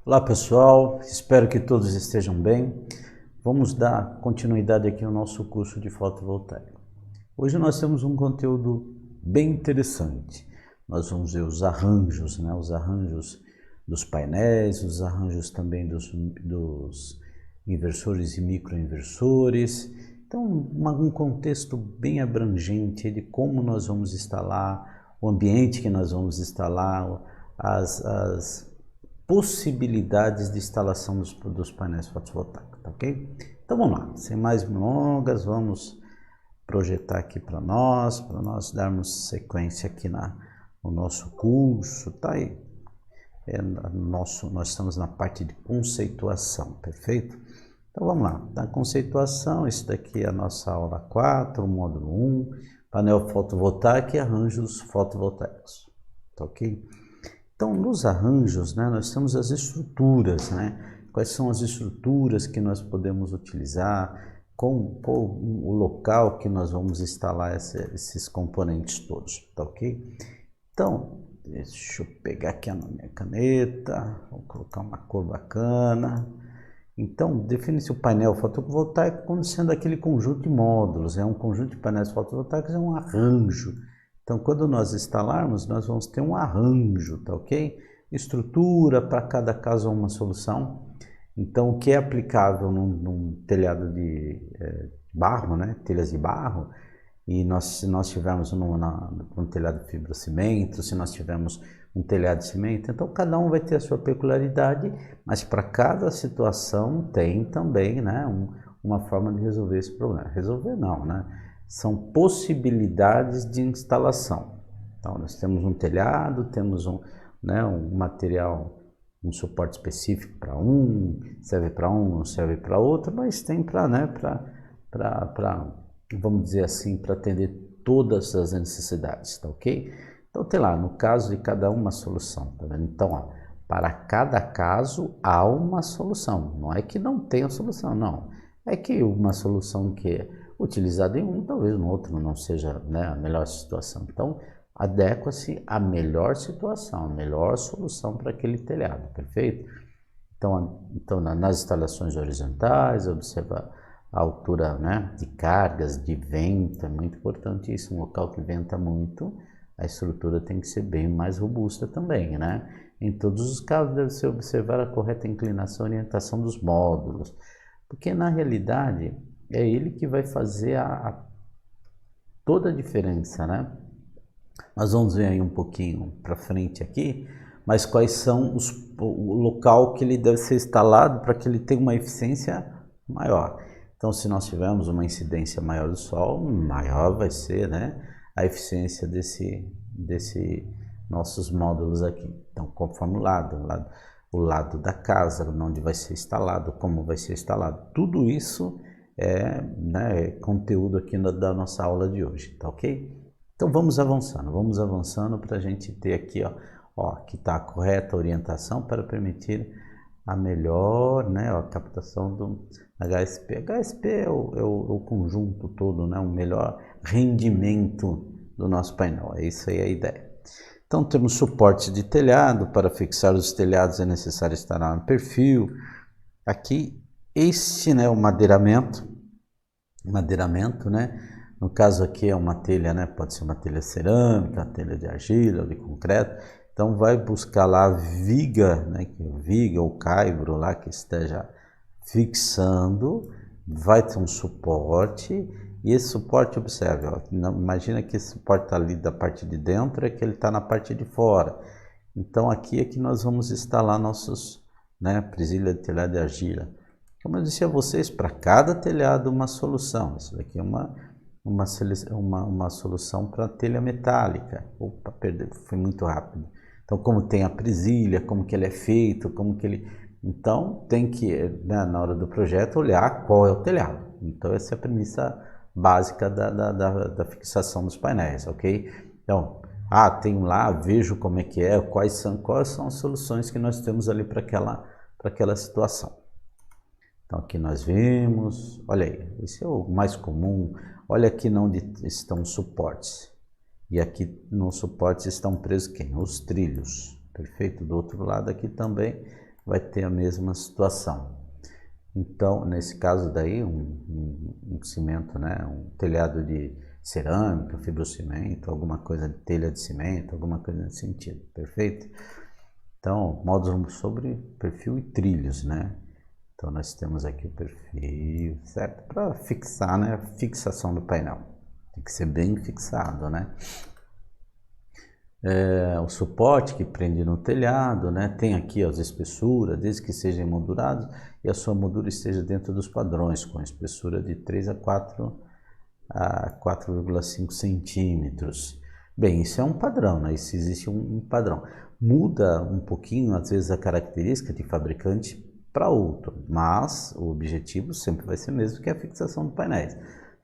Olá pessoal, espero que todos estejam bem. Vamos dar continuidade aqui ao nosso curso de fotovoltaica. Hoje nós temos um conteúdo bem interessante. Nós vamos ver os arranjos, os arranjos dos painéis, os arranjos também dos inversores e microinversores. Então, um contexto bem abrangente de como nós vamos instalar, o ambiente que nós vamos instalar, as possibilidades de instalação dos painéis fotovoltaicos, tá ok? Então vamos lá, sem mais delongas, vamos projetar aqui para nós darmos sequência aqui no nosso curso, tá aí? Nós estamos na parte de conceituação, perfeito? Então vamos lá, na conceituação, isso daqui é a nossa aula 4, módulo 1, painel fotovoltaico e arranjos fotovoltaicos, tá ok? Então, nos arranjos, nós temos as estruturas, Quais são as estruturas que nós podemos utilizar, qual o local que nós vamos instalar esses componentes todos, tá ok? Então, deixa eu pegar aqui a minha caneta, vou colocar uma cor bacana. Então, define-se o painel fotovoltaico como sendo aquele conjunto de módulos, um conjunto de painéis fotovoltaicos, é um arranjo. Então, quando nós instalarmos, nós vamos ter um arranjo, tá ok? Estrutura, para cada caso uma solução. Então, o que é aplicável num telhado de barro, telhas de barro, e se nós tivermos um telhado de fibrocimento, se nós tivermos um telhado de cimento, então cada um vai ter a sua peculiaridade, mas para cada situação tem também, uma forma de resolver esse problema. Resolver não, São possibilidades de instalação. Então, nós temos um telhado, temos um material, um suporte específico para serve para não serve para outro, mas tem vamos dizer assim, para atender todas as necessidades, tá ok? Então, tem lá, no caso de cada uma solução, tá vendo? Então, para cada caso há uma solução, não é que não tenha solução, não. É que uma solução que é utilizada em um, talvez no outro não seja a melhor situação. Então, adequa-se à melhor situação, a melhor solução para aquele telhado, perfeito? Então nas instalações horizontais, observa a altura de cargas, de vento, é muito importante isso, um local que venta muito, a estrutura tem que ser bem mais robusta também, Em todos os casos, deve-se observar a correta inclinação e orientação dos módulos, porque na realidade é ele que vai fazer toda a diferença, Nós vamos ver aí um pouquinho para frente aqui, mas quais são o local que ele deve ser instalado para que ele tenha uma eficiência maior. Então, se nós tivermos uma incidência maior do Sol, maior vai ser a eficiência desse nossos módulos aqui. Então, conforme o lado da casa, onde vai ser instalado, como vai ser instalado, tudo isso é conteúdo aqui da nossa aula de hoje, tá ok? Então vamos avançando para a gente ter aqui, que está a correta orientação para permitir a melhor, a captação do HSP. HSP é o conjunto todo, o melhor rendimento do nosso painel, é isso aí a ideia. Então temos suportes de telhado, para fixar os telhados é necessário instalar um perfil. Aqui, o madeiramento, no caso aqui é uma telha, pode ser uma telha cerâmica, uma telha de argila, de concreto. Então vai buscar lá a viga, viga ou caibro lá que esteja fixando, vai ter um suporte, e esse suporte, observe, imagina que esse suporte está ali da parte de dentro, é que ele está na parte de fora. Então aqui é que nós vamos instalar nossos, presilha de telhado de argila. Como eu disse a vocês, para cada telhado uma solução. Isso daqui é uma solução para telha metálica. Opa, perdeu, foi muito rápido. Então, como tem a presilha, como que ele é feito, Então, tem que, na hora do projeto, olhar qual é o telhado. Então, essa é a premissa básica da fixação dos painéis, ok? Então, tem lá, vejo como é que é, quais são as soluções que nós temos ali para aquela situação. Então, aqui nós vimos, olha aí, esse é o mais comum. Olha aqui onde estão os suportes. E aqui nos suportes estão presos quem? Os trilhos. Perfeito? Do outro lado aqui também vai ter a mesma situação. Então, nesse caso daí, um cimento, né, um telhado de cerâmica, fibrocimento, alguma coisa de telha de cimento, alguma coisa nesse sentido, perfeito? Então, módulos sobre perfil e trilhos, né? Então, nós temos aqui o perfil, certo? Para fixar, né, a fixação do painel. Tem que ser bem fixado, né? O suporte que prende no telhado, né? Tem aqui as espessuras, desde que sejam moldurados e a sua moldura esteja dentro dos padrões, com espessura de 3 a 4,5 centímetros. Bem, isso é um padrão, né? Isso existe um padrão. Muda um pouquinho, às vezes, a característica de fabricante para outro, mas o objetivo sempre vai ser o mesmo, que é a fixação de painéis.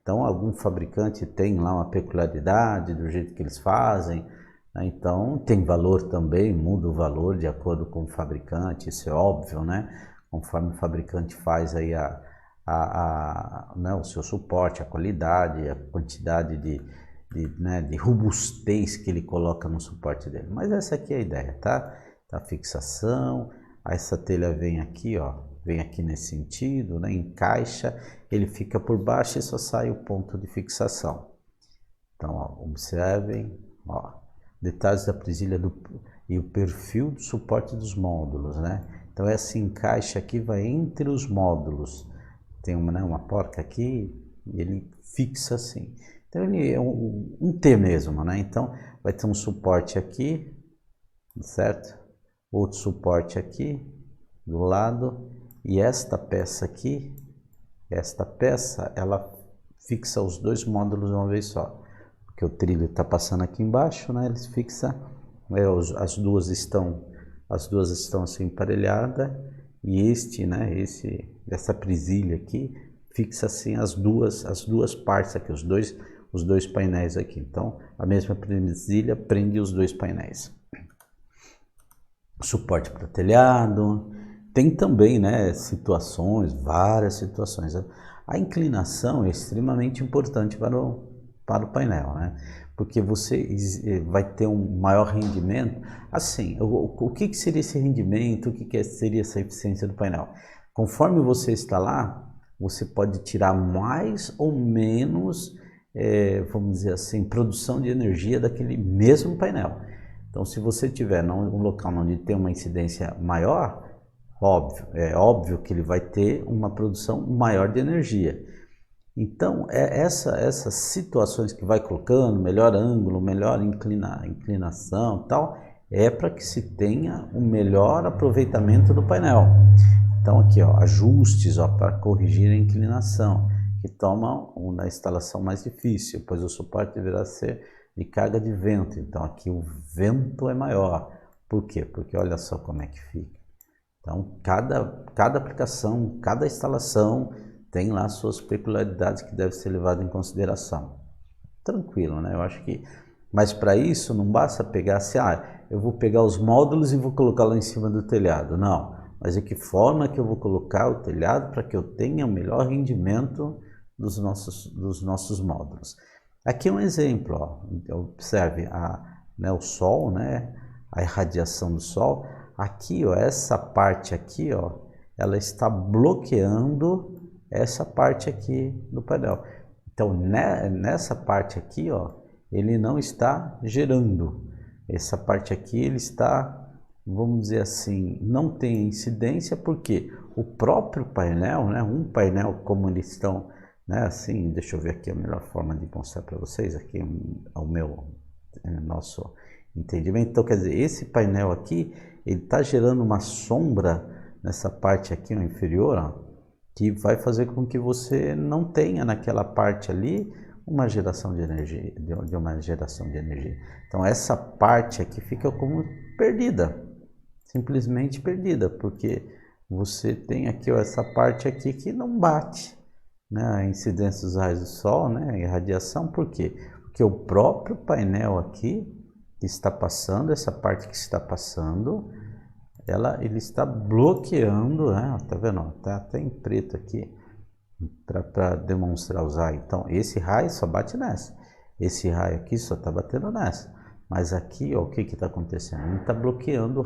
Então, algum fabricante tem lá uma peculiaridade do jeito que eles fazem, né? Então, tem valor também, muda o valor de acordo com o fabricante, isso é óbvio, né? Conforme o fabricante faz aí né, o seu suporte, a qualidade, a quantidade de robustez que ele coloca no suporte dele. Mas essa aqui é a ideia, tá? A fixação, essa telha vem aqui, ó, vem aqui nesse sentido, né? Encaixa, ele fica por baixo e só sai o ponto de fixação. Então, ó, observem, ó, detalhes da presilha e o perfil do suporte dos módulos, né? Então, esse encaixe aqui vai entre os módulos. Tem uma porca aqui e ele fixa assim. Então, ele é um T mesmo, né? Então, vai ter um suporte aqui, certo? Outro suporte aqui do lado. E esta peça aqui, ela fixa os dois módulos de uma vez só. Porque o trilho está passando aqui embaixo, né? Eles fixam, as duas estão assim emparelhadas e essa presilha aqui fixa assim as duas partes aqui, os dois painéis aqui. Então, a mesma presilha prende os dois painéis. Suporte para telhado. Tem também, né, várias situações. A inclinação é extremamente importante para o painel, né? Porque você vai ter um maior rendimento. Assim, o que seria esse rendimento? O que seria essa eficiência do painel? Conforme você instalar, você pode tirar mais ou menos, vamos dizer assim, produção de energia daquele mesmo painel. Então, se você tiver num local onde tem uma incidência maior, é óbvio que ele vai ter uma produção maior de energia. Então, essas situações que vai colocando, melhor ângulo, melhor inclinação e tal, é para que se tenha um melhor aproveitamento do painel. Então, aqui, ó, ajustes para corrigir a inclinação, que toma na instalação mais difícil, pois o suporte deverá ser de carga de vento. Então, aqui o vento é maior. Por quê? Porque olha só como é que fica. Então, cada aplicação, cada instalação tem lá suas peculiaridades que devem ser levadas em consideração. Tranquilo, né? Eu acho que... Mas para isso não basta pegar assim, eu vou pegar os módulos e vou colocar lá em cima do telhado. Não, mas de que forma que eu vou colocar o telhado para que eu tenha o melhor rendimento dos nossos módulos. Aqui é um exemplo, ó. Observe o sol, né? A irradiação do sol. Aqui, ó, essa parte aqui, ó, ela está bloqueando essa parte aqui do painel. Então, nessa parte aqui, ó, ele não está gerando. Essa parte aqui, ele está, vamos dizer assim, não tem incidência, porque o próprio painel, né, um painel como eles estão, né, assim, deixa eu ver aqui a melhor forma de mostrar para vocês, aqui nosso entendimento. Então, quer dizer, esse painel aqui, ele está gerando uma sombra nessa parte aqui, ó, inferior, ó, que vai fazer com que você não tenha naquela parte ali uma geração de energia, de uma geração de energia. Então essa parte aqui fica como perdida, simplesmente perdida, porque você tem aqui, ó, essa parte aqui que não bate, né, a incidência dos raios do sol, né, a irradiação. Por quê? Porque o próprio painel aqui que está passando, essa parte que está passando, ele está bloqueando, né? Tá vendo? Tá até em preto aqui para demonstrar os raios. Então, esse raio só bate nessa. Esse raio aqui só está batendo nessa. Mas aqui, ó, o que está acontecendo? Ele está bloqueando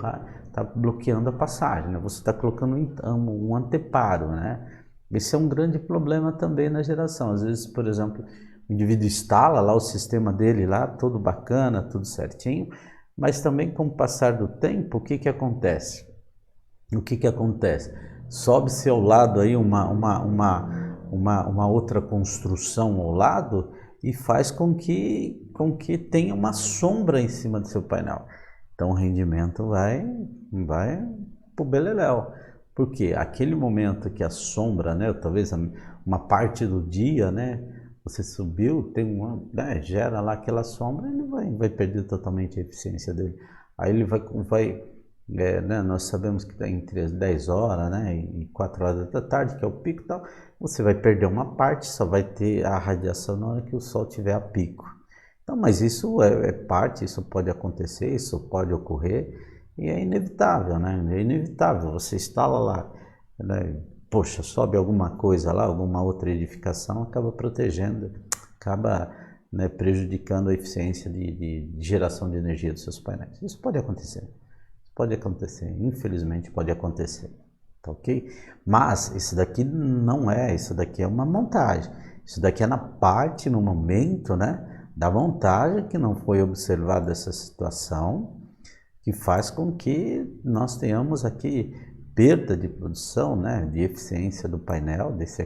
a passagem, né? Você está colocando um anteparo, né? Esse é um grande problema também na geração. Às vezes, por exemplo, o indivíduo instala lá o sistema dele lá, todo bacana, tudo certinho, mas também com o passar do tempo, o que que acontece? O que que acontece? Sobe-se ao lado aí uma outra construção ao lado e faz com que tenha uma sombra em cima do seu painel. Então o rendimento vai pro beleléu. Porque aquele momento que a sombra, né, talvez uma parte do dia, né, você subiu, tem né, gera lá aquela sombra, ele vai perder totalmente a eficiência dele. Aí ele né, nós sabemos que está entre as 10 horas, né, e 4 horas da tarde, que é o pico e tal, você vai perder uma parte, só vai ter a radiação na hora que o sol tiver a pico. Então, mas isso é parte, isso pode acontecer, isso pode ocorrer, e é inevitável, né? É inevitável. Você instala lá, né? Poxa, sobe alguma coisa lá, alguma outra edificação, acaba protegendo, acaba, né, prejudicando a eficiência de geração de energia dos seus painéis. Isso pode acontecer, infelizmente pode acontecer, tá ok? Mas isso daqui não é, isso daqui é uma montagem. Isso daqui é na parte, no momento, né, da montagem que não foi observada essa situação, que faz com que nós tenhamos aqui perda de produção, né, de eficiência do painel, desse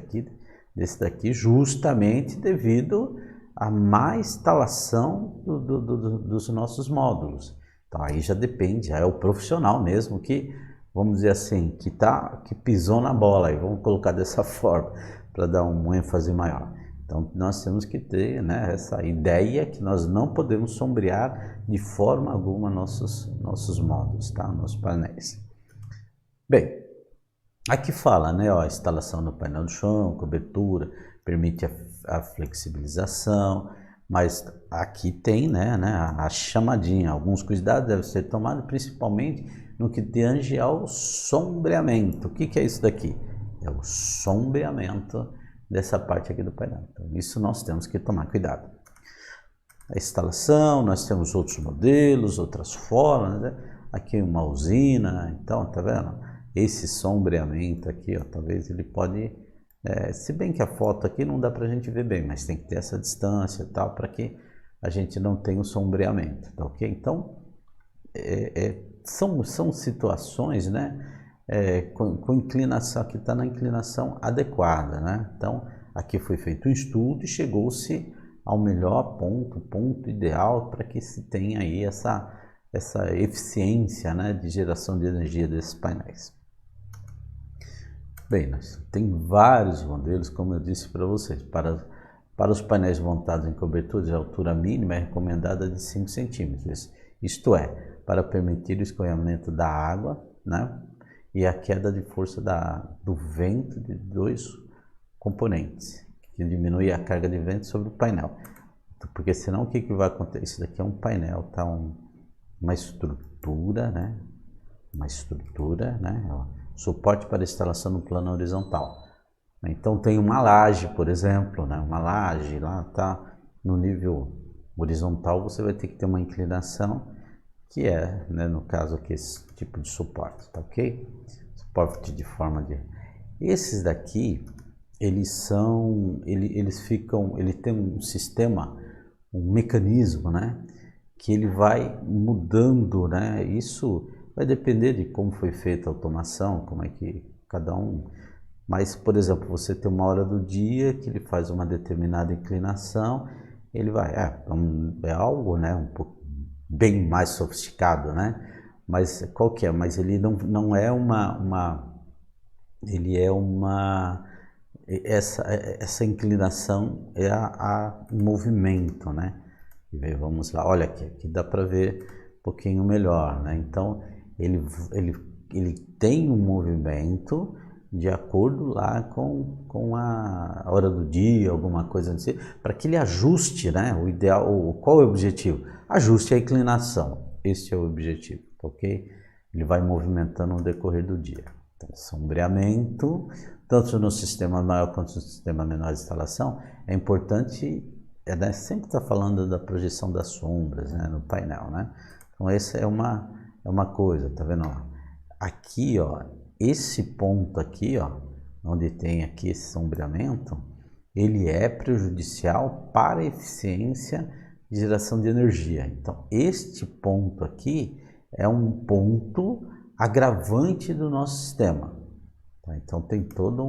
daqui, justamente devido à má instalação dos nossos módulos. Então aí já depende, já é o profissional mesmo que, vamos dizer assim, que pisou na bola, e vamos colocar dessa forma, para dar um ênfase maior. Então nós temos que ter, né, essa ideia que nós não podemos sombrear de forma alguma nossos módulos, tá? Nossos painéis. Bem, aqui fala, né, ó, a instalação no painel do chão, cobertura, permite a flexibilização, mas aqui tem, né, a chamadinha. Alguns cuidados devem ser tomados, principalmente no que tange ao sombreamento. O que é isso daqui? É o sombreamento dessa parte aqui do painel. Então, isso nós temos que tomar cuidado. A instalação, nós temos outros modelos, outras formas, né? Aqui uma usina, então, tá vendo? Esse sombreamento aqui, ó, talvez ele pode, se bem que a foto aqui não dá para a gente ver bem, mas tem que ter essa distância e tal, para que a gente não tenha o sombreamento, tá ok? Então, são situações, né, com inclinação, que está na inclinação adequada, né? Então, aqui foi feito um estudo e chegou-se ao melhor ponto ideal para que se tenha aí essa eficiência, né, de geração de energia desses painéis. Bem, tem vários modelos, como eu disse para vocês. Para os painéis montados em coberturas, a altura mínima é recomendada de 5 centímetros. Isto é, para permitir o escoamento da água, né, e a queda de força do vento de dois componentes, que diminui a carga de vento sobre o painel. Porque senão o que vai acontecer? Isso daqui é um painel, tá? Uma estrutura, né? Suporte para instalação no plano horizontal. Então tem uma laje, por exemplo, né? Uma laje lá tá no nível horizontal, você vai ter que ter uma inclinação que é, né, no caso aqui, esse tipo de suporte, tá ok? Suporte de forma de... Esses daqui, ele tem um sistema, um mecanismo, né, que ele vai mudando, né? Isso vai depender de como foi feita a automação, como é que cada um... Mas, por exemplo, você tem uma hora do dia que ele faz uma determinada inclinação, ele vai... É algo, né, um pouco bem mais sofisticado, né? Mas qual que é? Mas ele não é essa inclinação é um movimento, né? E vamos lá, olha aqui dá para ver um pouquinho melhor, né? Então ele tem um movimento de acordo lá com a hora do dia, alguma coisa assim, para que ele ajuste, né? O ideal, qual é o objetivo? Ajuste a inclinação, esse é o objetivo, ok? Ele vai movimentando no decorrer do dia. Então, sombreamento, tanto no sistema maior quanto no sistema menor de instalação, é importante né, sempre está falando da projeção das sombras, né, no painel, né? Então essa é uma coisa, tá vendo? Ó? Aqui, ó, esse ponto aqui, ó, onde tem aqui esse sombreamento, ele é prejudicial para a eficiência de geração de energia. Então este ponto aqui é um ponto agravante do nosso sistema. Então tem toda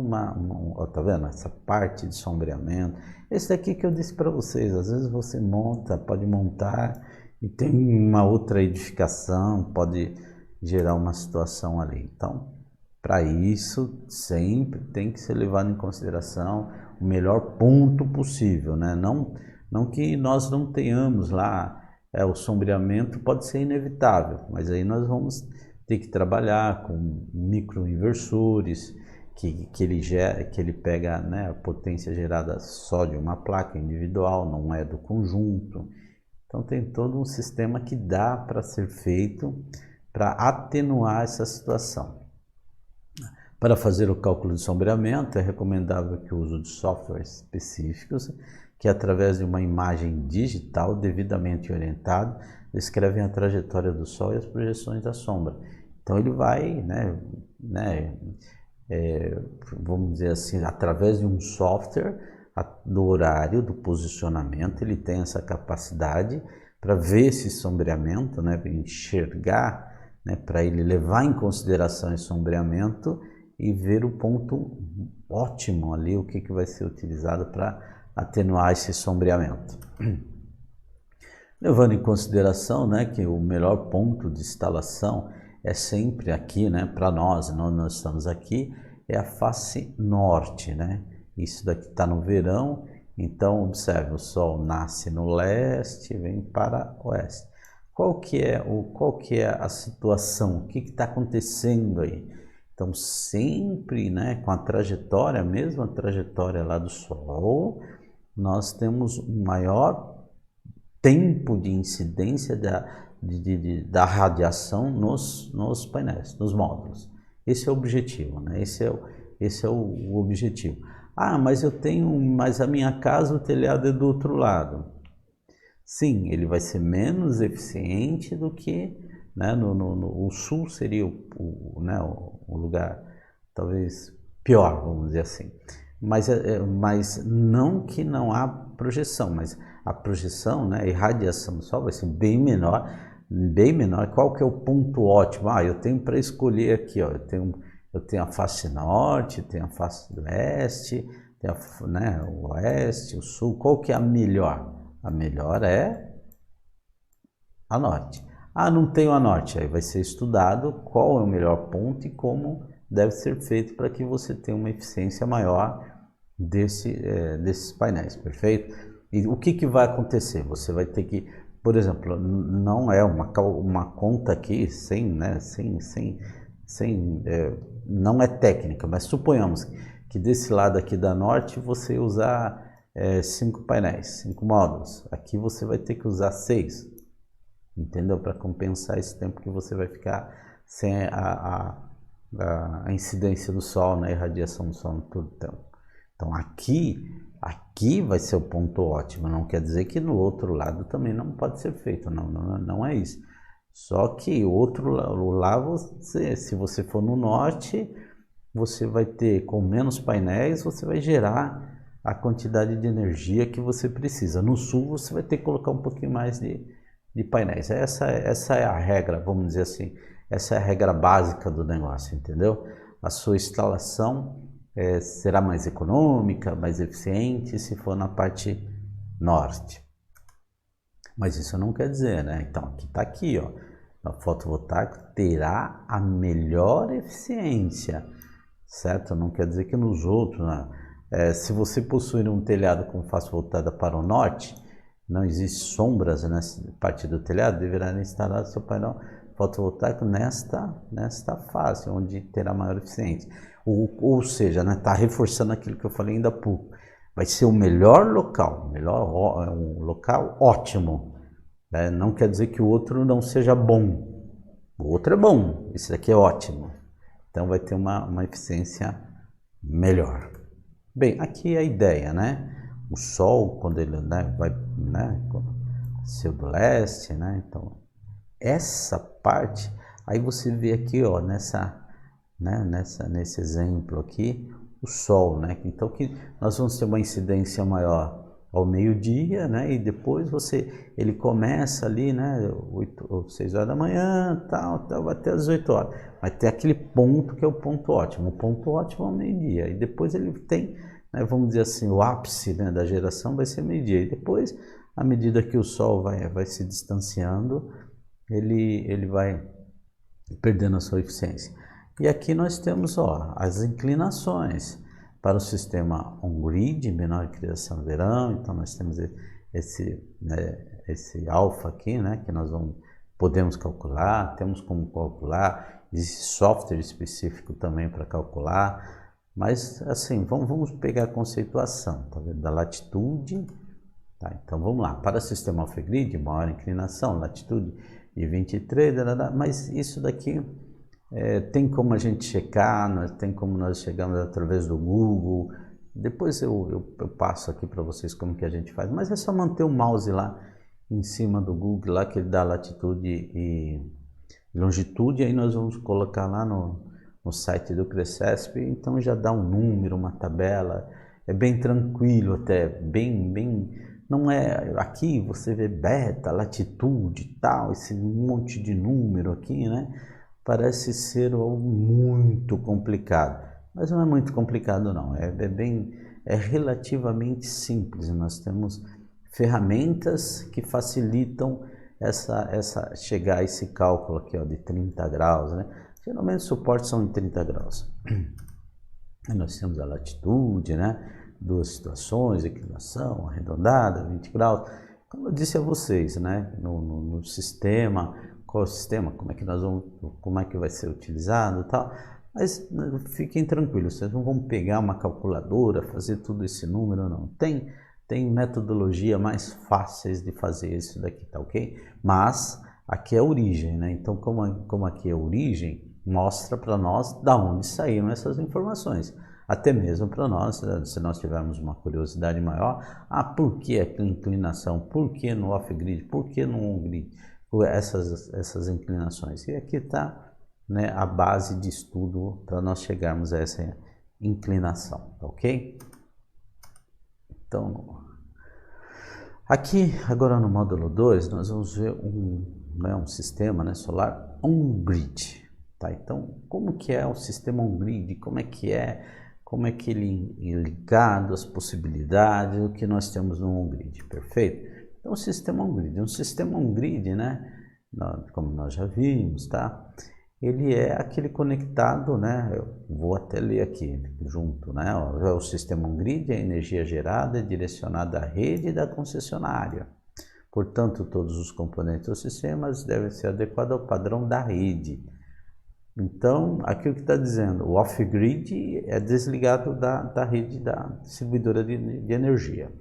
tá vendo? Essa parte de sombreamento. Esse daqui que eu disse para vocês, às vezes você monta, pode montar e tem uma outra edificação, pode gerar uma situação ali. Então, para isso, sempre tem que ser levado em consideração o melhor ponto possível, né? Não que nós não tenhamos lá, o sombreamento pode ser inevitável, mas aí nós vamos ter que trabalhar com microinversores, que ele pega, né, a potência gerada só de uma placa individual, não é do conjunto. Então tem todo um sistema que dá para ser feito para atenuar essa situação. Para fazer o cálculo de sombreamento, é recomendável que o uso de softwares específicos, que através de uma imagem digital devidamente orientada, descrevem a trajetória do Sol e as projeções da sombra. Então ele vai, vamos dizer assim, através de um software do horário, do posicionamento, ele tem essa capacidade para ver esse sombreamento, né, para enxergar, né, para ele levar em consideração esse sombreamento e ver o ponto ótimo ali, o que vai ser utilizado para atenuar esse sombreamento. Levando em consideração, né, que o melhor ponto de instalação é sempre aqui, né, para nós estamos aqui, é a face norte, né? Isso daqui está no verão, então observe, o Sol nasce no leste, vem para o oeste. Qual que é a situação? O que está acontecendo aí? Então sempre, né, com a trajetória, a mesma trajetória lá do Sol, nós temos um maior tempo de incidência da radiação nos painéis, nos módulos. Esse é o objetivo, né? Esse é o objetivo. Ah, mas mas a minha casa, o telhado é do outro lado. Sim, ele vai ser menos eficiente do que, né, o sul seria o lugar talvez pior, vamos dizer assim. Mas não que não há projeção, mas a projeção, né, a irradiação do Sol vai ser bem menor. Qual que é o ponto ótimo? Eu tenho para escolher aqui, ó, eu tenho a face norte, tenho a face leste, tenho o oeste, o sul. Qual que é a melhor? A melhor é a norte. Não tenho a norte. Aí vai ser estudado qual é o melhor ponto e como deve ser feito para que você tenha uma eficiência maior desses painéis, perfeito? E o que vai acontecer? Você vai ter que, por exemplo, não é uma conta aqui não é técnica, mas suponhamos que desse lado aqui da norte você usar 5 painéis, 5 módulos. Aqui você vai ter que usar 6, entendeu? Para compensar esse tempo que você vai ficar sem a incidência do Sol, né? A irradiação do Sol no todo tempo. Então aqui vai ser o ponto ótimo. Não quer dizer que no outro lado também não pode ser feito, não é isso. Só que se você for no norte, você vai ter, com menos painéis, você vai gerar a quantidade de energia que você precisa. No sul, você vai ter que colocar um pouquinho mais de painéis. Essa é a regra, vamos dizer assim. Essa é a regra básica do negócio, entendeu? A sua instalação será mais econômica, mais eficiente se for na parte norte. Mas isso não quer dizer, né? Então, está aqui, ó. A fotovoltaico terá a melhor eficiência, certo? Não quer dizer que nos outros, né? Se você possuir um telhado com face voltada para o norte, não existe sombras nessa parte do telhado, deverá instalar seu painel fotovoltaico nesta fase, onde terá maior eficiência. Ou seja, está reforçando aquilo que eu falei ainda há pouco. Vai ser o melhor local, um local ótimo. Né? Não quer dizer que o outro não seja bom. O outro é bom, esse daqui é ótimo. Então vai ter uma eficiência melhor. Bem, aqui é a ideia, né? o Sol, quando ele, né, vai, né, ser do leste, né, então essa parte, aí você vê aqui, ó, nesse exemplo aqui, o Sol, né, então que nós vamos ter uma incidência maior ao meio-dia, né, e depois ele começa ali, né, 8 ou 6 horas da manhã, tal, até as 8 horas, vai ter aquele ponto que é o ponto ótimo ao meio-dia, e depois ele tem, né, vamos dizer assim, o ápice, né, da geração vai ser meio-dia, e depois, à medida que o Sol vai se distanciando, ele vai perdendo a sua eficiência. E aqui nós temos, ó, as inclinações para o sistema on-grid, menor criação no verão, então nós temos esse alfa aqui, né, que nós podemos calcular, temos como calcular, existe software específico também para calcular, mas assim, vamos pegar a conceituação, tá vendo? Da latitude, tá? Então vamos lá, para o sistema off-grid, maior inclinação, latitude e 23, mas isso daqui tem como a gente checar, tem como nós chegamos através do Google, depois eu passo aqui para vocês como que a gente faz, mas é só manter o mouse lá em cima do Google, lá que ele dá latitude e longitude, aí nós vamos colocar lá no site do Crescesp, então já dá um número, uma tabela, é bem tranquilo até, bem, não é, aqui você vê beta, latitude tal, esse monte de número aqui, né? Parece ser algo muito complicado, mas não é muito complicado não, é relativamente simples, nós temos ferramentas que facilitam chegar a esse cálculo aqui, ó, de 30 graus, né? Geralmente os suportes são em 30 graus. E nós temos a latitude, né? Duas situações, inclinação, arredondada, 20 graus. Como eu disse a vocês, né? No sistema, qual é o sistema, como é que vai ser utilizado e tal. Mas fiquem tranquilos, vocês não vão pegar uma calculadora, fazer tudo esse número, não. Tem metodologia mais fáceis de fazer isso daqui, tá ok? Mas aqui é a origem, né? Então, como aqui é a origem, mostra para nós da onde saíram essas informações. Até mesmo para nós, se nós tivermos uma curiosidade maior, por que a inclinação? Por que no off-grid? Por que no on-grid? Essas inclinações. E aqui está, né, a base de estudo para nós chegarmos a essa inclinação, tá ok? Então, aqui agora no módulo 2, nós vamos ver um sistema, né, solar on-grid. Tá? Então, como que é o sistema on-grid? Como é que ele é ligado, as possibilidades, o que nós temos no on-grid, perfeito? Então, o sistema on-grid, né, como nós já vimos, tá? Ele é aquele conectado, né? Eu vou até ler aqui junto, né? O sistema on-grid é a energia gerada e direcionada à rede da concessionária. Portanto, todos os componentes dos sistemas devem ser adequados ao padrão da rede. Então, aqui o que está dizendo, o off-grid é desligado da rede da distribuidora de energia.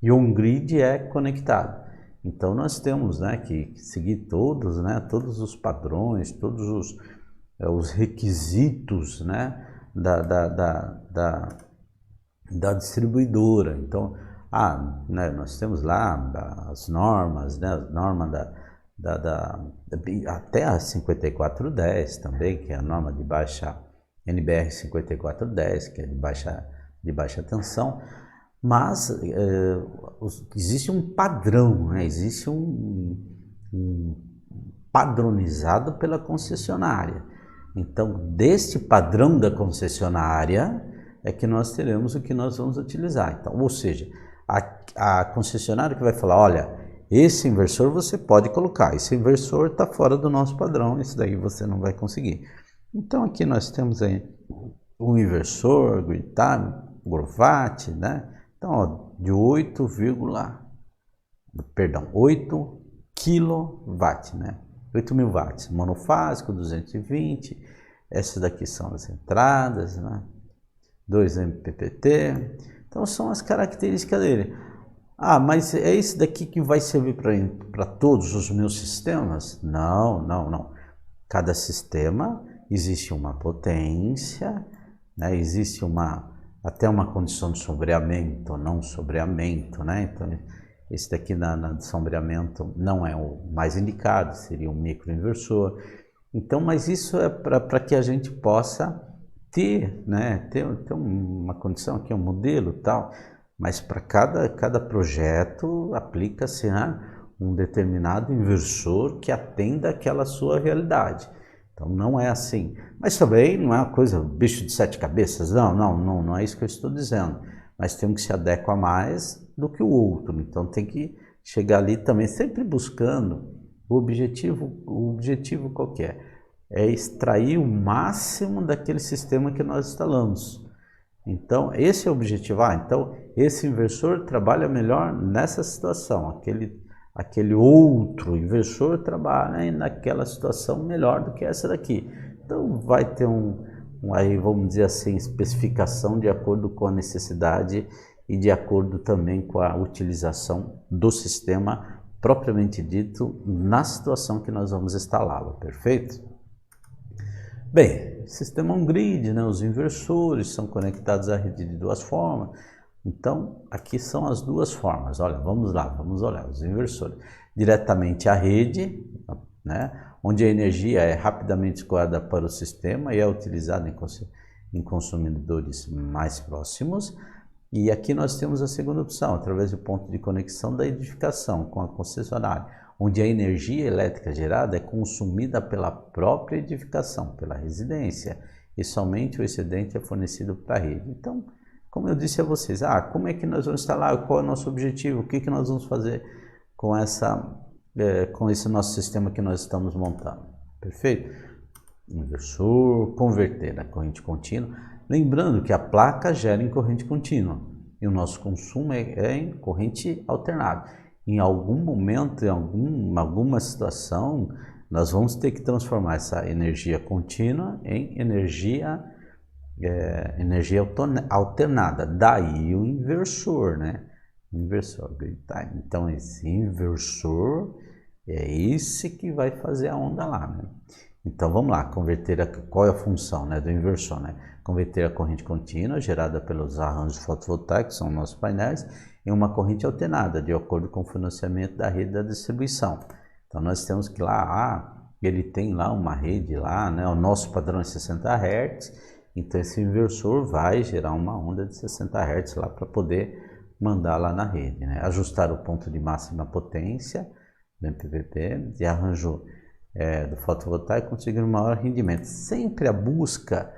E o on-grid é conectado. Então nós temos, né, que seguir todos os padrões, todos os requisitos, né, da distribuidora. Então, né, nós temos lá as normas, né, as normas até a 5410 também, que é a norma de baixa NBR 5410, que é de baixa tensão. Mas existe um padrão, né? Existe um padronizado pela concessionária. Então, deste padrão da concessionária é que nós teremos o que nós vamos utilizar. Então, ou seja, a concessionária que vai falar, olha, esse inversor você pode colocar, esse inversor está fora do nosso padrão, esse daí você não vai conseguir. Então, aqui nós temos aí um inversor, grid time, Grovat, né? Então, ó, de 8 kW, né? 8.000 watts, monofásico, 220, essas daqui são as entradas, né? 2 MPPT, então são as características dele. Mas é esse daqui que vai servir para todos os meus sistemas? Não. Cada sistema existe uma potência, né? Existe uma até uma condição de sombreamento ou não sombreamento, né? Então, esse daqui de sombreamento não é o mais indicado, seria um microinversor. Então, mas isso é para que a gente possa ter, né? Ter uma condição aqui, um modelo e tal, mas para cada projeto aplica-se, né, um determinado inversor que atenda àquela sua realidade. Então não é assim. Mas também não é uma coisa, bicho de sete cabeças, não é isso que eu estou dizendo. Mas tem que se adequar mais do que o outro. Então tem que chegar ali também sempre buscando o objetivo qualquer. É extrair o máximo daquele sistema que nós instalamos. Então, esse é o objetivo. Então, esse inversor trabalha melhor nessa situação. Aquele outro inversor trabalha naquela situação melhor do que essa daqui. Então, vai ter aí, vamos dizer assim, especificação de acordo com a necessidade e de acordo também com a utilização do sistema propriamente dito na situação que nós vamos instalá-lo, perfeito? Bem, sistema on-grid, né? Os inversores são conectados à rede de duas formas. Então, aqui são as duas formas. Olha, vamos lá, vamos olhar os inversores. Diretamente à rede, né? Onde a energia é rapidamente escoada para o sistema e é utilizada em consumidores mais próximos. E aqui nós temos a segunda opção, através do ponto de conexão da edificação com a concessionária, onde a energia elétrica gerada é consumida pela própria edificação, pela residência, e somente o excedente é fornecido para a rede. Então, como eu disse a vocês, como é que nós vamos instalar, qual é o nosso objetivo, o que nós vamos fazer com esse nosso sistema que nós estamos montando, perfeito? Inversor, converter a corrente contínua, lembrando que a placa gera em corrente contínua e o nosso consumo é em corrente alternada. Em algum momento, em alguma situação, nós vamos ter que transformar essa energia contínua em energia alternada. Daí o inversor, né? Inversor, grid time. Então, esse inversor é esse que vai fazer a onda lá, né? Então, vamos lá, qual é a função, né, do inversor, né? Converter a corrente contínua gerada pelos arranjos fotovoltaicos, são nossos painéis, em uma corrente alternada, de acordo com o financiamento da rede da distribuição. Então, nós temos que lá, ele tem lá uma rede lá, né? O nosso padrão é 60 Hz, então esse inversor vai gerar uma onda de 60 Hz lá para poder mandar lá na rede, né? Ajustar o ponto de máxima potência do MPPT e arranjo do fotovoltaico conseguir um maior rendimento. Sempre a busca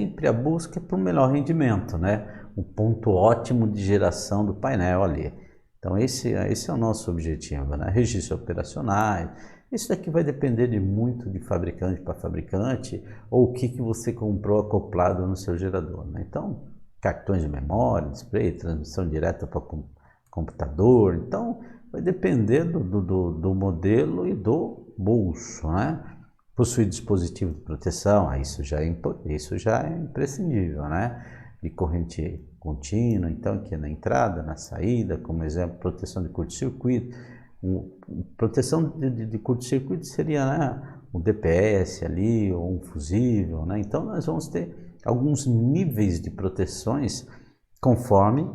é para um melhor rendimento, né? Um ponto ótimo de geração do painel ali. Então esse é o nosso objetivo, né? Registros operacionais. Isso daqui vai depender muito de fabricante para fabricante ou o que você comprou acoplado no seu gerador, né? Então, cartões de memória, display, transmissão direta para computador. Então, vai depender do modelo e do bolso, né? Possui dispositivo de proteção, isso já é imprescindível, né? De corrente contínua, então aqui na entrada, na saída, como exemplo, proteção de curto-circuito. Proteção de curto-circuito seria, né, um DPS ali, ou um fusível, né? Então nós vamos ter alguns níveis de proteções conforme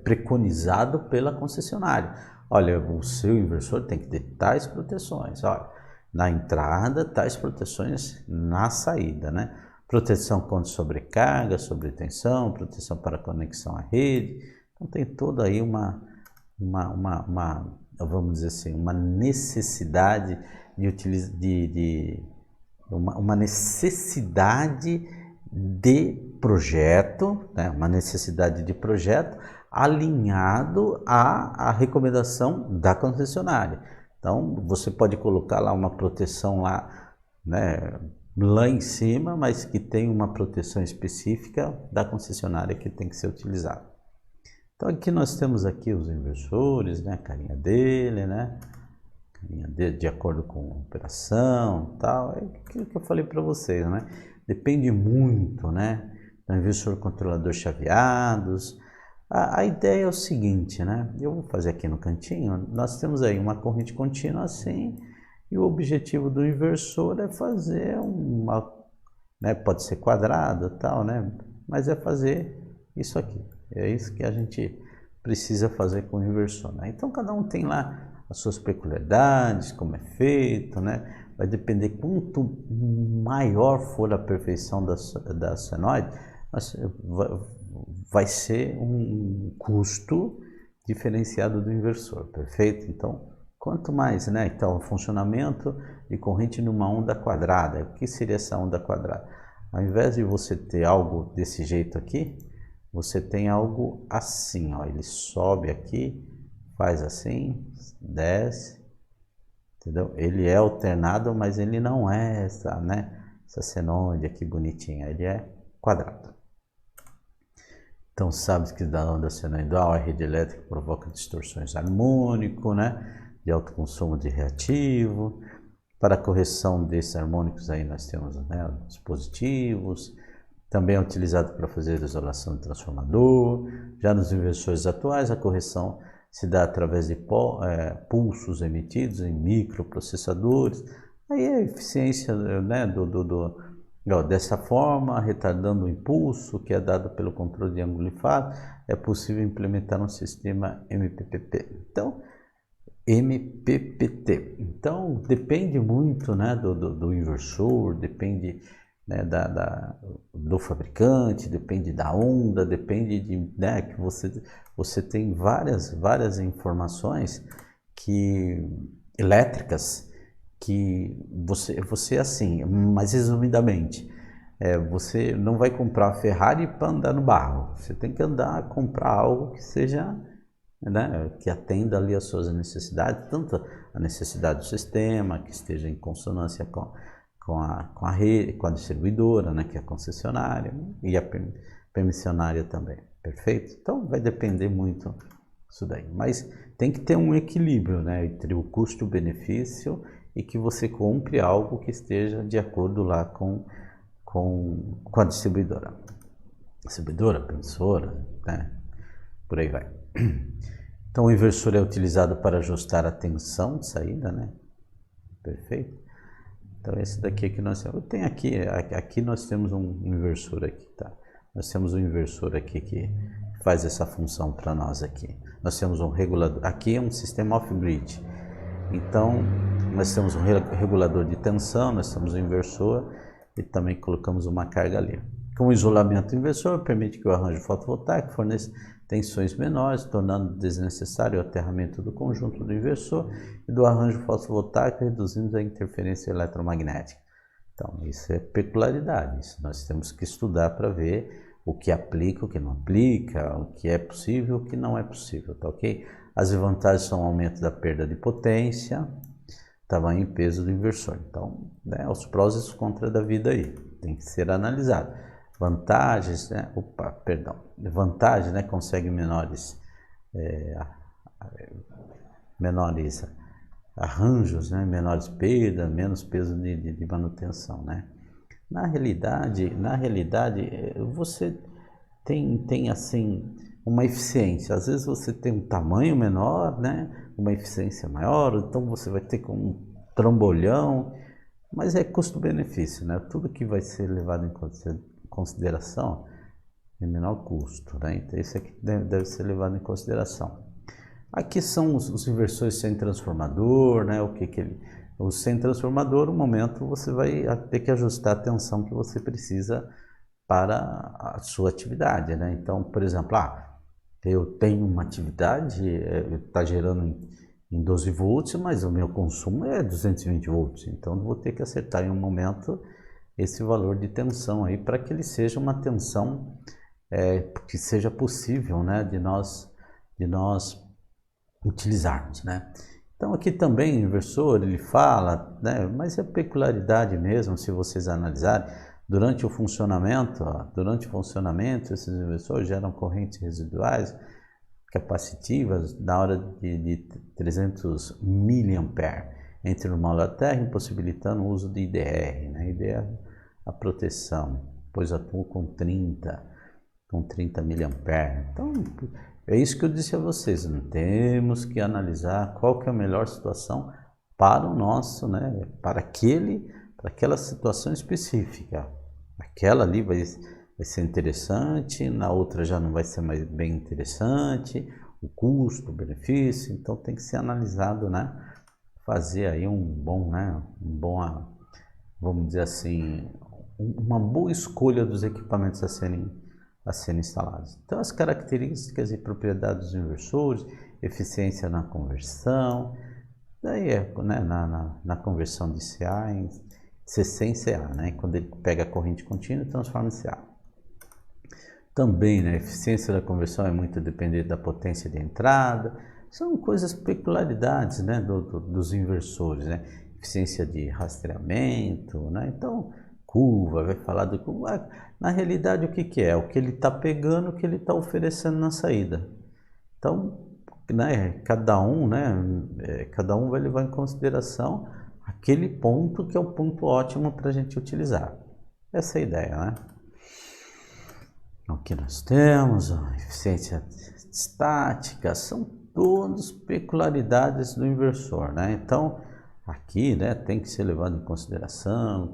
preconizado pela concessionária. Olha, o seu inversor tem que ter tais proteções, olha, na entrada, tais proteções na saída, né? Proteção contra sobrecarga, sobretensão, proteção para conexão à rede. Então tem toda aí vamos dizer assim, uma necessidade uma necessidade de projeto, né? Uma necessidade de projeto alinhado à recomendação da concessionária. Então, você pode colocar lá uma proteção lá, né, lá em cima, mas que tem uma proteção específica da concessionária que tem que ser utilizada. Então, aqui nós temos aqui os inversores, né, a carinha dele, né, carinha dele de acordo com a operação, tal, é aquilo que eu falei para vocês, né, depende muito, né, do inversor controlador chaveados. A ideia é o seguinte, né? Eu vou fazer aqui no cantinho, nós temos aí uma corrente contínua assim, e o objetivo do inversor é fazer né? Pode ser quadrado, tal, né? Mas é fazer isso aqui. É isso que a gente precisa fazer com o inversor, né? Então cada um tem lá as suas peculiaridades, como é feito, né? Vai depender quanto maior for a perfeição da senoide, vai ser um custo diferenciado do inversor, perfeito? Então, quanto mais, né? Então, o funcionamento de corrente numa onda quadrada. O que seria essa onda quadrada? Ao invés de você ter algo desse jeito aqui, você tem algo assim, ó. Ele sobe aqui, faz assim, desce, entendeu? Ele é alternado, mas ele não é essa, né? Essa senoide aqui bonitinha, ele é quadrado. Então, sabe que da onda senoidal, a rede elétrica provoca distorções harmônico, né? De alto consumo de reativo. Para a correção desses harmônicos aí nós temos, né, dispositivos. Também é utilizado para fazer isolação de transformador. Já nos inversores atuais, a correção se dá através de pulsos emitidos em microprocessadores. Aí a eficiência, né, dessa forma, retardando o impulso que é dado pelo controle de ângulo de fase, é possível implementar um sistema MPPT. Então, MPPT. Então, depende muito, né, do inversor, depende, né, do fabricante, depende da onda, depende de, né, que você tem várias informações elétricas que você assim, mais resumidamente, você não vai comprar a Ferrari para andar no barro. Você tem que comprar algo que seja, né, que atenda ali às suas necessidades, tanto a necessidade do sistema, que esteja em consonância com a rede, com a distribuidora, né, que é a concessionária, e a permissionária também, perfeito? Então vai depender muito disso daí, mas tem que ter um equilíbrio, né, entre o custo-benefício e que você compre algo que esteja de acordo lá com a distribuidora, permissora, né, por aí vai. Então o inversor é utilizado para ajustar a tensão de saída, né? Perfeito? Então esse daqui que nós temos, aqui nós temos um inversor aqui, tá? Nós temos um inversor aqui que faz essa função para nós aqui. Nós temos um regulador, aqui é um sistema off-grid. Então nós temos um regulador de tensão, nós temos um inversor e também colocamos uma carga ali. Com o isolamento inversor permite que o arranjo fotovoltaico forneça tensões menores, tornando desnecessário o aterramento do conjunto do inversor e do arranjo fotovoltaico, reduzindo a interferência eletromagnética. Então, isso é peculiaridade, isso nós temos que estudar para ver o que aplica, o que não aplica, o que é possível, o que não é possível, tá ok? As vantagens são o aumento da perda de potência, tamanho e peso do inversor. Então, né, os prós e os contras da vida aí, tem que ser analisado. Vantagens, né? Vantagens, né? Consegue menores arranjos, né? Menores perdas, menos peso de manutenção, né? Na realidade, você tem assim uma eficiência. Às vezes você tem um tamanho menor, né? Uma eficiência maior, então você vai ter com um trambolhão, mas é custo-benefício, né? Tudo que vai ser levado em consideração é menor custo, né? Então isso aqui deve ser levado em consideração. Aqui são os inversores sem transformador, né? O sem transformador, no momento você vai ter que ajustar a tensão que você precisa para a sua atividade, né? Então, por exemplo, eu tenho uma atividade, está gerando em 12 volts, mas o meu consumo é 220 volts, então eu vou ter que acertar em um momento esse valor de tensão aí para que ele seja uma tensão que seja possível, né, de nós utilizarmos, né? Então aqui também o inversor ele fala, né, mas é peculiaridade mesmo se vocês analisarem. Durante o funcionamento esses inversores geram correntes residuais capacitivas na hora de 300 mA entre o normal da Terra, impossibilitando o uso de IDR, né? IDR a proteção, pois atua com 30 mA. Então, é isso que eu disse a vocês, né? Temos que analisar qual que é a melhor situação para o nosso, né? Para aquela situação específica. Aquela ali vai ser interessante, na outra já não vai ser mais bem interessante, o custo, o benefício, então tem que ser analisado, né? Fazer aí um bom, né? Vamos dizer assim, uma boa escolha dos equipamentos a serem instalados. Então, as características e propriedades dos inversores, eficiência na conversão, daí né, na conversão de CA em CC em CA, né, quando ele pega a corrente contínua e transforma em CA. Também, né, a eficiência da conversão é muito dependente da potência de entrada, são coisas, peculiaridades, né, dos inversores, né, eficiência de rastreamento, né, então curva, vai falar do curva, na realidade o que que é? O que ele está pegando, o que ele está oferecendo na saída. Então, né, cada um vai levar em consideração aquele ponto que é o ponto ótimo para a gente utilizar. Essa é a ideia, né? O que nós temos, a eficiência estática, são todas peculiaridades do inversor, né? Então, aqui, né, tem que ser levado em consideração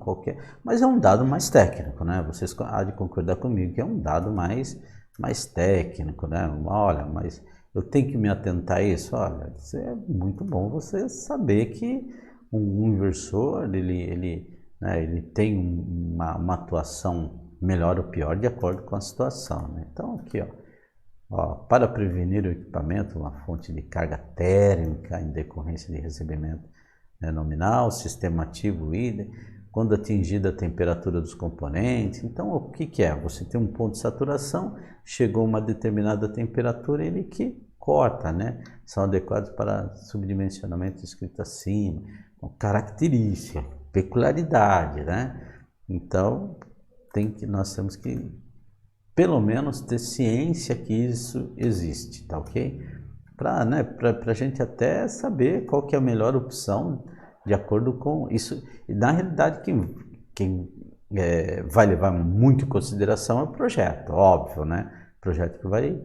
mas é um dado mais técnico, né? Vocês há de concordar comigo que é um dado mais técnico, né? Olha, mas eu tenho que me atentar a isso. Olha, isso é muito bom você saber que um inversor, né, ele tem uma atuação melhor ou pior de acordo com a situação, né? Então, aqui, ó, para prevenir o equipamento, uma fonte de carga térmica em decorrência de recebimento, né, nominal, sistema ativo idem, quando atingida a temperatura dos componentes. Então, o que que é? Você tem um ponto de saturação, chegou a uma determinada temperatura, ele que corta, né? São adequados para subdimensionamento escrito acima. Então, característica, peculiaridade, né? Então, nós temos que, pelo menos, ter ciência que isso existe, tá ok? Para, né, a gente até saber qual que é a melhor opção de acordo com isso. E, na realidade, quem vai levar muito em consideração é o projeto, óbvio, né? Projeto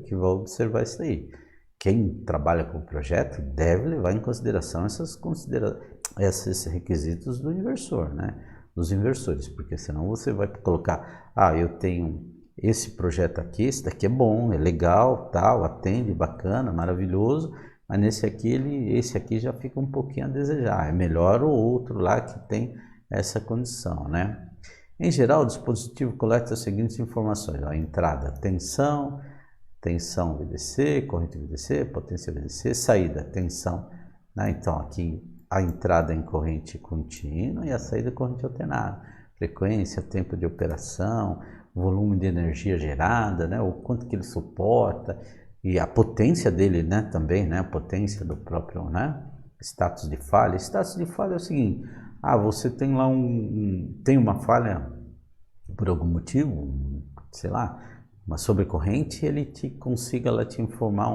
que vai observar isso aí. Quem trabalha com o projeto deve levar em consideração esses requisitos do inversor, né? Dos inversores, porque senão você vai colocar, eu tenho esse projeto aqui, esse daqui é bom, é legal, tal, atende, bacana, maravilhoso, mas esse aqui já fica um pouquinho a desejar, é melhor o outro lá que tem essa condição, né? Em geral, o dispositivo coleta as seguintes informações: a entrada, tensão VDC, corrente VDC, potência VDC, saída, tensão, né? Então, aqui a entrada em corrente contínua e a saída corrente alternada, frequência, tempo de operação, volume de energia gerada, né? O quanto que ele suporta e a potência dele, né? Também, né? A potência do próprio, né? Status de falha. Status de falha é o seguinte: você tem lá tem uma falha por algum motivo, sei lá, uma sobrecorrente, ele consiga lá te informar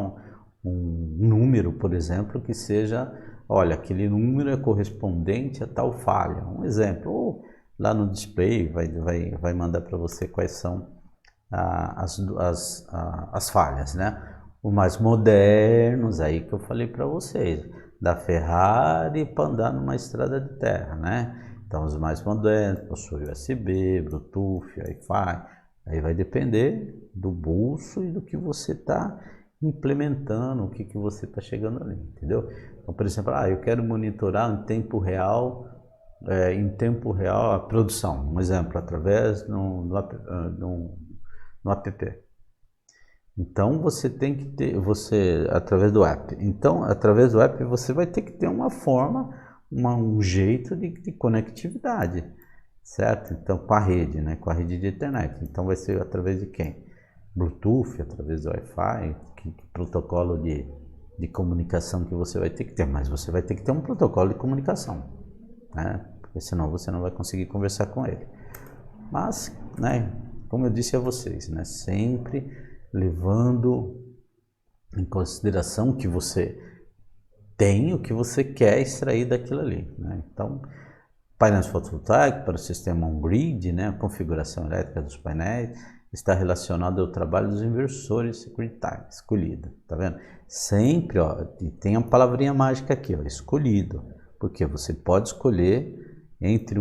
um número, por exemplo, que seja, olha, aquele número é correspondente a tal falha. Um exemplo, ou lá no display vai mandar para você quais são as falhas, né? Os mais modernos, aí que eu falei para vocês, da Ferrari para andar numa estrada de terra, né? Então, os mais modernos possuem USB, Bluetooth, Wi-Fi. Aí vai depender do bolso e do que você está implementando, o que você está chegando ali, entendeu? Então, por exemplo, eu quero monitorar em tempo real a produção, um exemplo, através no app. Então, você tem que ter, através do app. Então, através do app, você vai ter que ter uma forma, um jeito de conectividade, certo? Então, com a rede, né? Com a rede de internet. Então, vai ser através de quem? Bluetooth, através do Wi-Fi, que protocolo de comunicação que você vai ter que ter. Mas você vai ter que ter um protocolo de comunicação, né? Porque senão você não vai conseguir conversar com ele. Mas, né? Como eu disse a vocês, né? Sempre levando em consideração o que você tem, o que você quer extrair daquilo ali, né? Então, painéis fotovoltaicos para o sistema on-grid, né? A configuração elétrica dos painéis está relacionada ao trabalho dos inversores grid type, escolhido, tá vendo? Sempre, e tem a palavrinha mágica aqui, escolhido, porque você pode escolher entre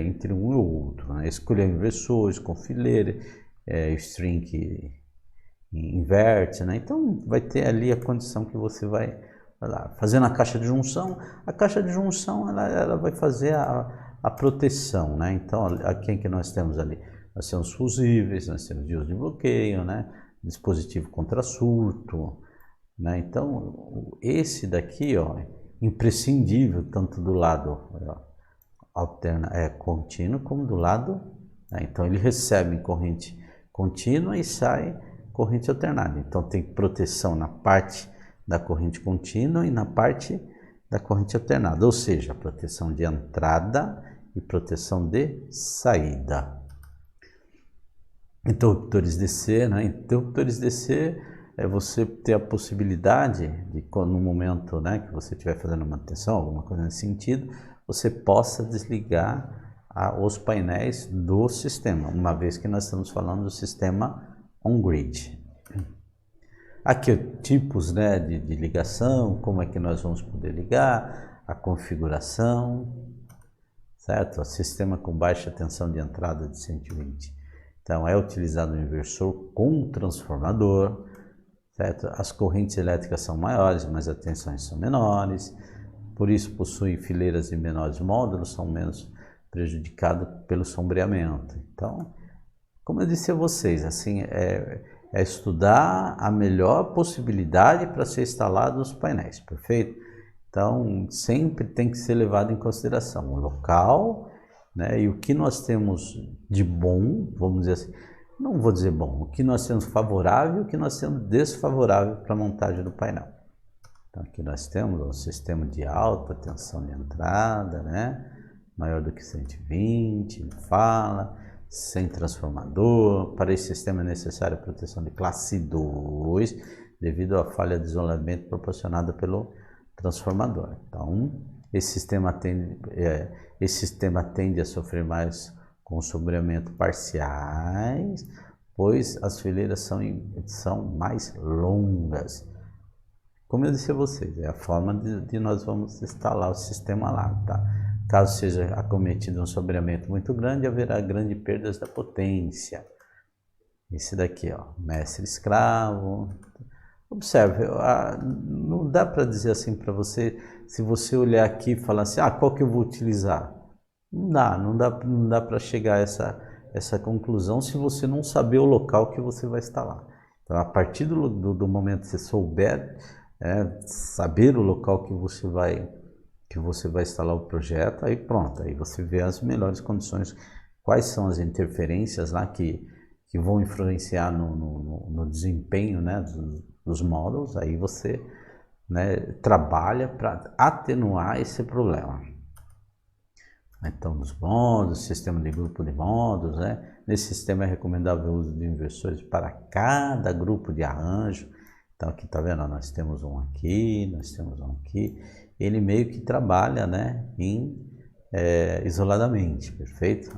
entre um e o outro, né? Escolher inversores com fileira, string que inverte, né? Então vai ter ali a condição que você vai lá, fazendo a caixa de junção ela vai fazer a proteção, né? Então aqui é que nós temos ali, nós temos fusíveis, nós temos dias de bloqueio, né? Dispositivo contra surto, né? Então esse daqui, ó, imprescindível tanto do lado contínuo como do lado, né? Então ele recebe corrente contínua e sai corrente alternada. Então tem proteção na parte da corrente contínua e na parte da corrente alternada, ou seja, proteção de entrada e proteção de saída. Interruptores DC, né? Interruptores DC é você ter a possibilidade de, no momento, né, que você estiver fazendo manutenção, alguma coisa nesse sentido, você possa desligar os painéis do sistema, uma vez que nós estamos falando do sistema on-grid. Aqui tipos, né, de ligação, como é que nós vamos poder ligar, a configuração, certo? O sistema com baixa tensão de entrada de 120. Então é utilizado um inversor com transformador, certo? As correntes elétricas são maiores, mas as tensões são menores, por isso possui fileiras de menores módulos, são menos prejudicados pelo sombreamento. Então, como eu disse a vocês, assim, é estudar a melhor possibilidade para ser instalado os painéis, perfeito? Então, sempre tem que ser levado em consideração o local, né, e o que nós temos de bom, vamos dizer assim, não vou dizer bom, o que nós temos favorável e o que nós temos desfavorável para a montagem do painel. Então, aqui nós temos um sistema de alta tensão de entrada, né, maior do que 120, ele fala, sem transformador. Para esse sistema é necessária a proteção de classe 2, devido à falha de isolamento proporcionada pelo transformador. Então, esse sistema tende a sofrer mais com sombreamento parciais, pois as fileiras são mais longas. Como eu disse a vocês, é a forma de nós vamos instalar o sistema lá, tá? Caso seja acometido um sombreamento muito grande, haverá grande perdas da potência. Esse daqui, ó, mestre-escravo. Observe, não dá para dizer assim para você, se você olhar aqui e falar assim, qual que eu vou utilizar? Não dá para chegar a essa conclusão se você não saber o local que você vai instalar. Então, a partir do momento que você souber, saber o local que você vai instalar o projeto, aí pronto, aí você vê as melhores condições, quais são as interferências lá que vão influenciar no desempenho, né, dos módulos, aí você, né, trabalha para atenuar esse problema. Então, dos módulos, sistema de grupo de módulos, né? Nesse sistema é recomendável o uso de inversores para cada grupo de arranjo. Então, aqui tá vendo, nós temos um aqui, nós temos um aqui. Ele meio que trabalha, né, isoladamente, perfeito?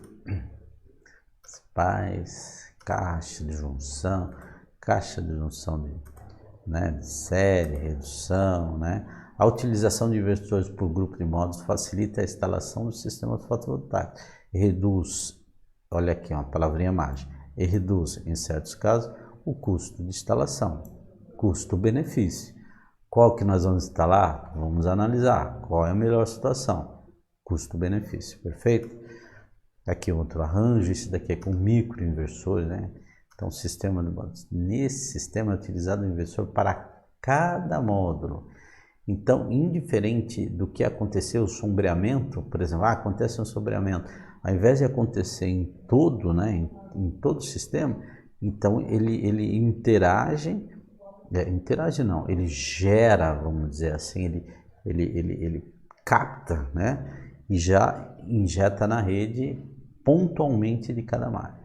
Caixa de junção de série, redução, né? A utilização de inversores por grupo de módulos facilita a instalação do sistema fotovoltaico. Reduz, olha aqui uma palavrinha mágica, e reduz, em certos casos, o custo de instalação, custo-benefício. Qual que nós vamos instalar? Vamos analisar qual é a melhor situação, custo-benefício, perfeito? Aqui outro arranjo, esse daqui é com microinversores, né? Então, nesse sistema é utilizado um inversor para cada módulo. Então, indiferente do que acontecer, o sombreamento, por exemplo, acontece um sombreamento, ao invés de acontecer em todo, né, em todo o sistema, então ele ele gera, vamos dizer assim, ele capta, né, e já injeta na rede pontualmente de cada malha.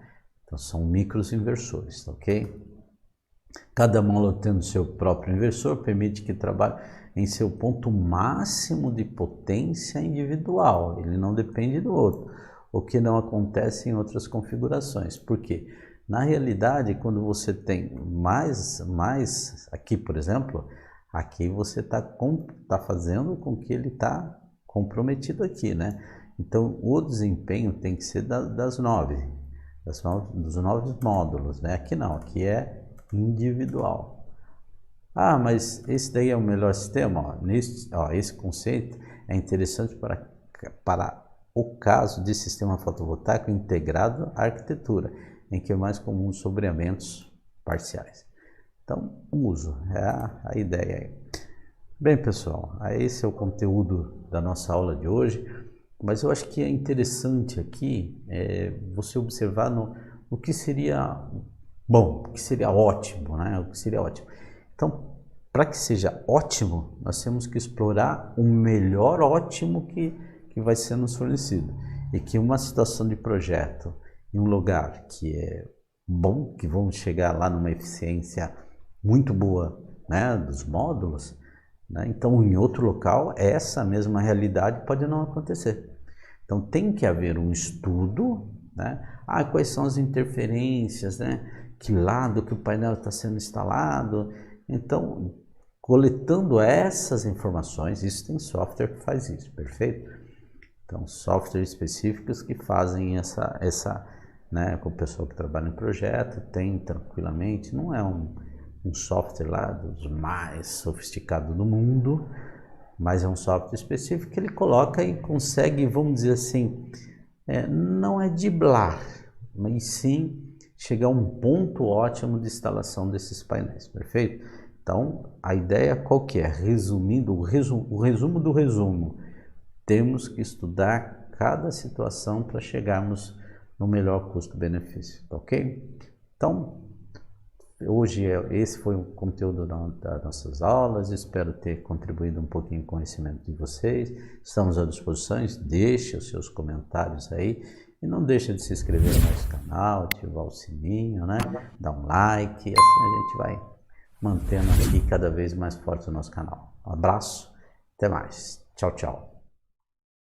Então, são micros inversores, ok? Cada módulo tendo seu próprio inversor permite que trabalhe em seu ponto máximo de potência individual, ele não depende do outro, o que não acontece em outras configurações. Por quê? Na realidade, quando você tem mais aqui, por exemplo, aqui você está fazendo com que ele está comprometido aqui, né? Então, o desempenho tem que ser dos 9 módulos, né? Aqui não, aqui é individual. Ah, mas esse daí é o melhor sistema? Esse conceito é interessante para o caso de sistema fotovoltaico integrado à arquitetura, em que é mais comum os sombreamentos parciais. Então, uso, é a ideia aí. Bem, pessoal, esse é o conteúdo da nossa aula de hoje, mas eu acho que é interessante aqui você observar no que seria bom, o que seria ótimo, né? O que seria ótimo. Então, para que seja ótimo, nós temos que explorar o melhor ótimo que vai ser nos fornecido. E que uma situação de projeto em um lugar que é bom, que vamos chegar lá numa eficiência muito boa, né, dos módulos, né? Então, em outro local, essa mesma realidade pode não acontecer. Então, tem que haver um estudo, né? Quais são as interferências, né? Que lado que o painel está sendo instalado. Então, coletando essas informações, isso tem software que faz isso, perfeito? Então, softwares específicos que fazem né, com o pessoal que trabalha em projeto, tem tranquilamente, não é um software lá dos mais sofisticados do mundo, mas é um software específico que ele coloca e consegue, vamos dizer assim, não é driblar, mas sim chegar a um ponto ótimo de instalação desses painéis, perfeito? Então, a ideia qual que é? Resumindo, o resumo do resumo, temos que estudar cada situação para chegarmos no melhor custo-benefício, ok? Então, hoje esse foi o conteúdo das nossas aulas, espero ter contribuído um pouquinho com o conhecimento de vocês. Estamos à disposição, deixe os seus comentários aí e não deixe de se inscrever no nosso canal, ativar o sininho, né? Dar um like, e assim a gente vai mantendo aqui cada vez mais forte o nosso canal. Um abraço, até mais, tchau, tchau.